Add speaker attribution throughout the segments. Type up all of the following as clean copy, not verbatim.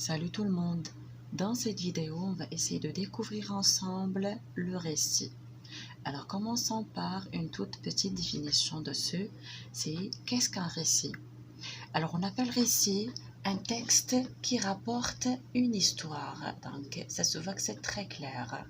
Speaker 1: Salut tout le monde! Dans cette vidéo, on va essayer de découvrir ensemble le récit. Alors commençons par une toute petite définition de ce. C'est qu'est-ce qu'un récit? Alors on appelle récit un texte qui rapporte une histoire. Donc ça se voit que c'est très clair.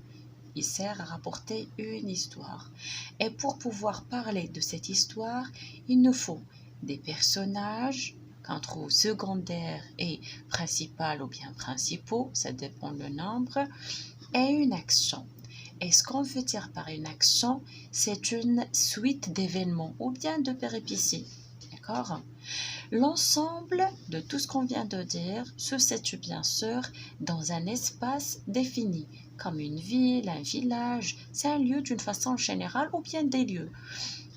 Speaker 1: Il sert à rapporter une histoire. Et pour pouvoir parler de cette histoire, il nous faut des personnages qu'on trouve secondaires et principaux ou bien principaux, ça dépend le nombre, et une action. Et ce qu'on veut dire par une action, c'est une suite d'événements ou bien de péripéties. D'accord? L'ensemble de tout ce qu'on vient de dire se situe bien sûr dans un espace défini, comme une ville, un village, c'est un lieu d'une façon générale ou bien des lieux.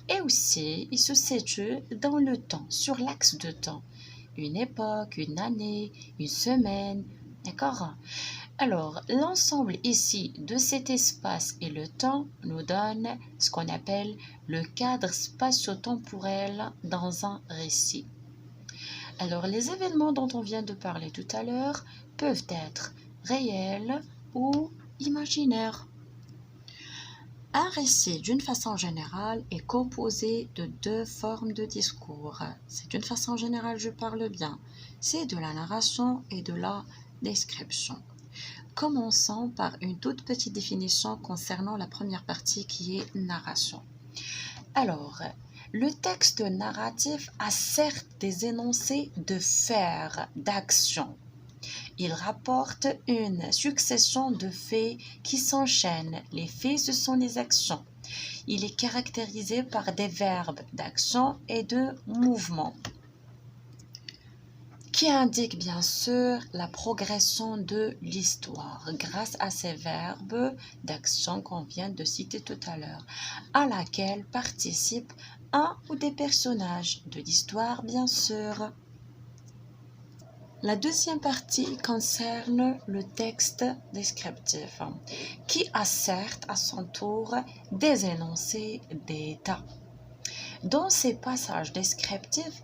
Speaker 1: Et aussi, il se situe dans le temps, sur l'axe de temps. Une époque, une année, une semaine, d'accord? Alors, l'ensemble ici de cet espace et le temps nous donne ce qu'on appelle le cadre spatio-temporel dans un récit. Alors, les événements dont on vient de parler tout à l'heure peuvent être réels ou imaginaires. Un récit, d'une façon générale, est composé de deux formes de discours. C'est d'une façon générale, je parle bien. C'est de la narration et de la description. Commençons par une toute petite définition concernant la première partie qui est narration. Alors, le texte narratif a certes des énoncés de faits, d'actions. Il rapporte une succession de faits qui s'enchaînent. Les faits, ce sont les actions. Il est caractérisé par des verbes d'action et de mouvement qui indiquent bien sûr la progression de l'histoire grâce à ces verbes d'action qu'on vient de citer tout à l'heure, à laquelle participent un ou des personnages de l'histoire bien sûr. La deuxième partie concerne le texte descriptif, qui a certes à son tour des énoncés d'état. Dans ces passages descriptifs,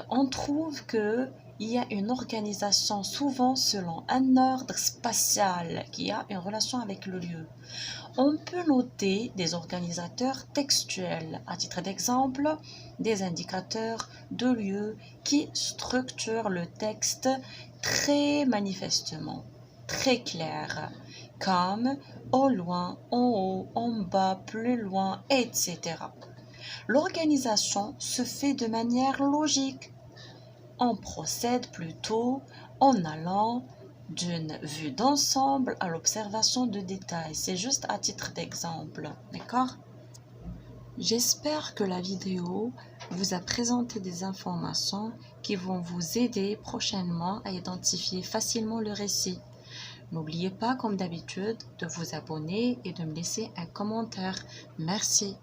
Speaker 1: on trouve qu'il y a une organisation souvent selon un ordre spatial qui a une relation avec le lieu. On peut noter des organisateurs textuels, à titre d'exemple, des indicateurs de lieu qui structurent le texte très manifestement, très clair, comme au loin, en haut, en bas, plus loin, etc. L'organisation se fait de manière logique. On procède plutôt en allant d'une vue d'ensemble à l'observation de détails. C'est juste à titre d'exemple, d'accord? J'espère que la vidéo vous a présenté des informations qui vont vous aider prochainement à identifier facilement le récit. N'oubliez pas, comme d'habitude, de vous abonner et de me laisser un commentaire. Merci.